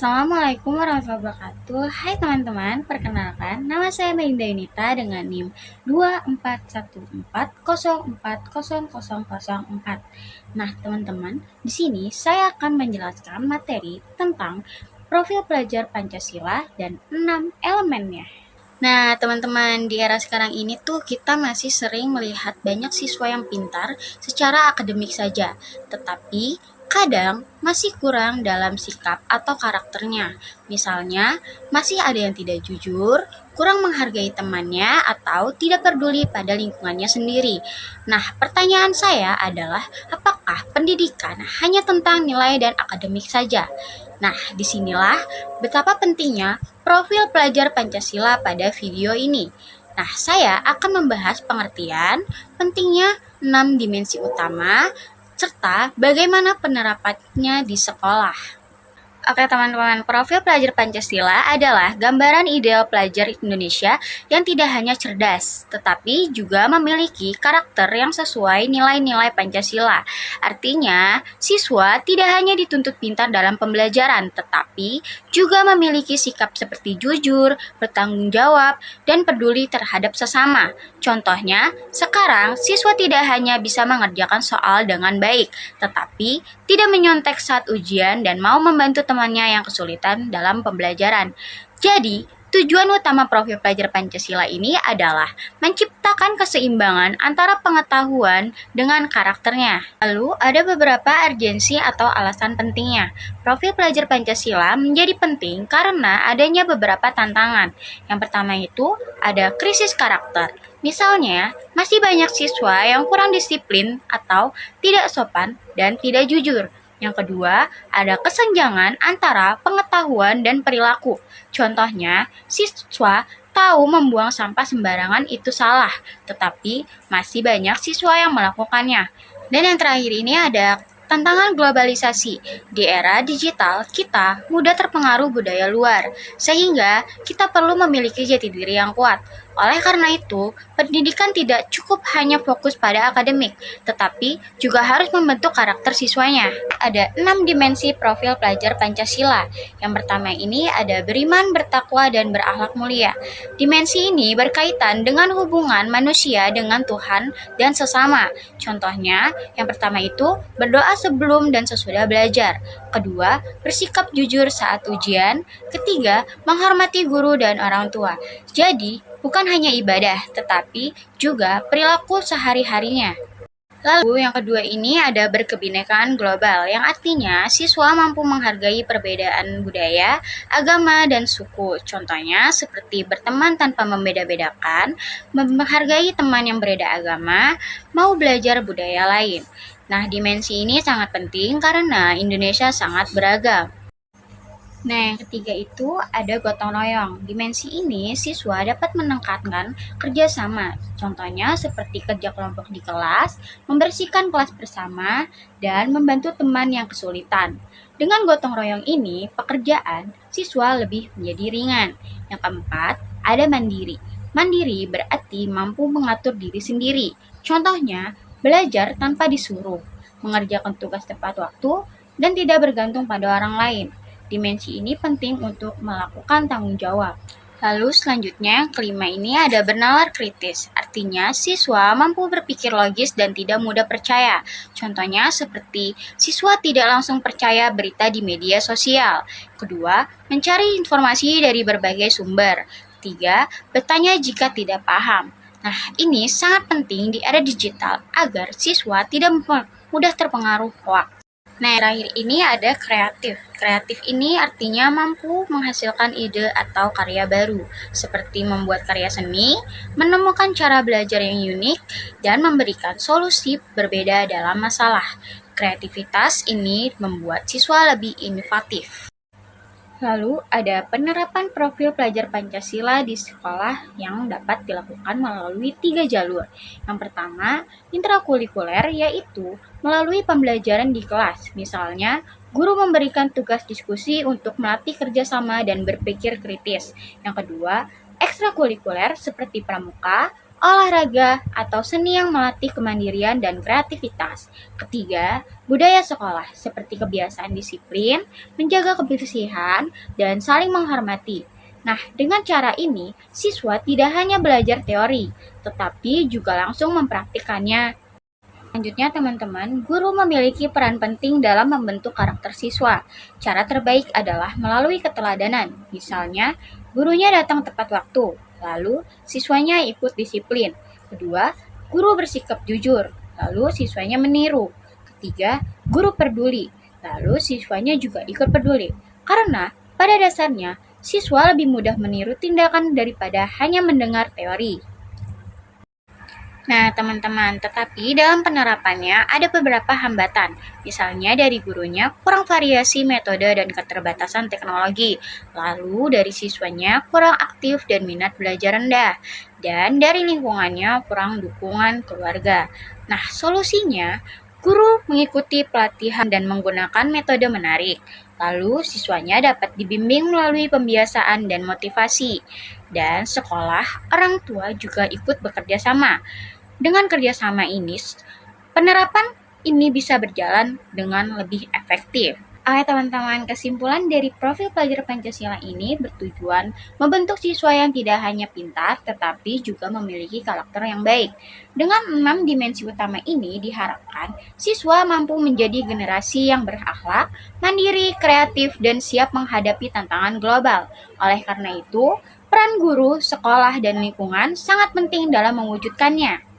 Assalamualaikum warahmatullahi wabarakatuh. Hai teman-teman, perkenalkan nama saya Melinda Yunita dengan NIM 2414040004. Nah, teman-teman, di sini saya akan menjelaskan materi tentang profil pelajar Pancasila dan 6 elemennya. Nah, teman-teman, di era sekarang ini tuh kita masih sering melihat banyak siswa yang pintar secara akademik saja, tetapi kadang masih kurang dalam sikap atau karakternya. Misalnya, masih ada yang tidak jujur, kurang menghargai temannya, atau tidak peduli pada lingkungannya sendiri. Nah, pertanyaan saya adalah, apakah pendidikan hanya tentang nilai dan akademik saja? Nah, disinilah betapa pentingnya profil pelajar Pancasila pada video ini. Nah, saya akan membahas pengertian pentingnya 6 dimensi utama serta bagaimana penerapannya di sekolah. Oke teman-teman, profil pelajar Pancasila adalah gambaran ideal pelajar Indonesia yang tidak hanya cerdas, tetapi juga memiliki karakter yang sesuai nilai-nilai Pancasila. Artinya, siswa tidak hanya dituntut pintar dalam pembelajaran, tetapi juga memiliki sikap seperti jujur, bertanggung jawab, dan peduli terhadap sesama. Contohnya, sekarang siswa tidak hanya bisa mengerjakan soal dengan baik, tetapi tidak menyontek saat ujian dan mau membantu temannya yang kesulitan dalam pembelajaran. Jadi, tujuan utama profil pelajar Pancasila ini adalah menciptakan keseimbangan antara pengetahuan dengan karakternya. Lalu, ada beberapa urgensi atau alasan pentingnya. Profil pelajar Pancasila menjadi penting karena adanya beberapa tantangan. Yang pertama itu ada krisis karakter. Misalnya, masih banyak siswa yang kurang disiplin atau tidak sopan dan tidak jujur. Yang kedua, ada kesenjangan antara pengetahuan dan perilaku. Contohnya, siswa tahu membuang sampah sembarangan itu salah, tetapi masih banyak siswa yang melakukannya. Dan yang terakhir ini ada tantangan globalisasi. Di era digital, kita mudah terpengaruh budaya luar, sehingga kita perlu memiliki jati diri yang kuat. Oleh karena itu, pendidikan tidak cukup hanya fokus pada akademik, tetapi juga harus membentuk karakter siswanya. Ada 6 dimensi profil pelajar Pancasila. Yang pertama ini ada beriman, bertakwa, dan berakhlak mulia. Dimensi ini berkaitan dengan hubungan manusia dengan Tuhan dan sesama. Contohnya, yang pertama itu berdoa sebelum dan sesudah belajar. Kedua, bersikap jujur saat ujian. Ketiga, menghormati guru dan orang tua. Jadi, bukan hanya ibadah, tetapi juga perilaku sehari-harinya. Lalu yang kedua ini ada berkebinekaan global, yang artinya siswa mampu menghargai perbedaan budaya, agama, dan suku. Contohnya seperti berteman tanpa membeda-bedakan, menghargai teman yang berbeda agama, mau belajar budaya lain. Nah, dimensi ini sangat penting karena Indonesia sangat beragam. Nah, yang ketiga itu ada gotong royong. Dimensi ini siswa dapat menekankan kerjasama. Contohnya seperti kerja kelompok di kelas, membersihkan kelas bersama, dan membantu teman yang kesulitan. Dengan gotong royong ini, pekerjaan siswa lebih menjadi ringan. Yang keempat, ada mandiri. Mandiri berarti mampu mengatur diri sendiri. Contohnya, belajar tanpa disuruh, mengerjakan tugas tepat waktu, dan tidak bergantung pada orang lain. Dimensi ini penting untuk melakukan tanggung jawab. Lalu selanjutnya, yang kelima ini ada bernalar kritis. Artinya, siswa mampu berpikir logis dan tidak mudah percaya. Contohnya seperti siswa tidak langsung percaya berita di media sosial. Kedua, mencari informasi dari berbagai sumber. Ketiga, bertanya jika tidak paham. Nah, ini sangat penting di era digital agar siswa tidak mudah terpengaruh hoaks. Nah, terakhir ini ada kreatif. Kreatif ini artinya mampu menghasilkan ide atau karya baru, seperti membuat karya seni, menemukan cara belajar yang unik, dan memberikan solusi berbeda dalam masalah. Kreativitas ini membuat siswa lebih inovatif. Lalu ada penerapan profil pelajar Pancasila di sekolah yang dapat dilakukan melalui 3 jalur. Yang pertama, intrakurikuler, yaitu melalui pembelajaran di kelas. Misalnya, guru memberikan tugas diskusi untuk melatih kerjasama dan berpikir kritis. Yang kedua, ekstrakurikuler seperti pramuka, olahraga, atau seni yang melatih kemandirian dan kreativitas. Ketiga, budaya sekolah seperti kebiasaan disiplin, menjaga kebersihan, dan saling menghormati. Nah, dengan cara ini, siswa tidak hanya belajar teori, tetapi juga langsung mempraktikkannya. Selanjutnya, teman-teman, guru memiliki peran penting dalam membentuk karakter siswa. Cara terbaik adalah melalui keteladanan. Misalnya, gurunya datang tepat waktu, lalu siswanya ikut disiplin. Kedua, guru bersikap jujur, lalu siswanya meniru. Ketiga, guru peduli, lalu siswanya juga ikut peduli. Karena pada dasarnya, siswa lebih mudah meniru tindakan daripada hanya mendengar teori. Nah, teman-teman, tetapi dalam penerapannya ada beberapa hambatan. Misalnya dari gurunya kurang variasi metode dan keterbatasan teknologi. Lalu dari siswanya kurang aktif dan minat belajar rendah. Dan dari lingkungannya kurang dukungan keluarga. Nah, solusinya guru mengikuti pelatihan dan menggunakan metode menarik. Lalu siswanya dapat dibimbing melalui pembiasaan dan motivasi. Dan sekolah, orang tua juga ikut bekerja sama. Dengan kerjasama ini, penerapan ini bisa berjalan dengan lebih efektif. Oke teman-teman, kesimpulan dari profil pelajar Pancasila ini bertujuan membentuk siswa yang tidak hanya pintar, tetapi juga memiliki karakter yang baik. Dengan 6 dimensi utama ini diharapkan siswa mampu menjadi generasi yang berakhlak, mandiri, kreatif, dan siap menghadapi tantangan global. Oleh karena itu, peran guru, sekolah, dan lingkungan sangat penting dalam mewujudkannya.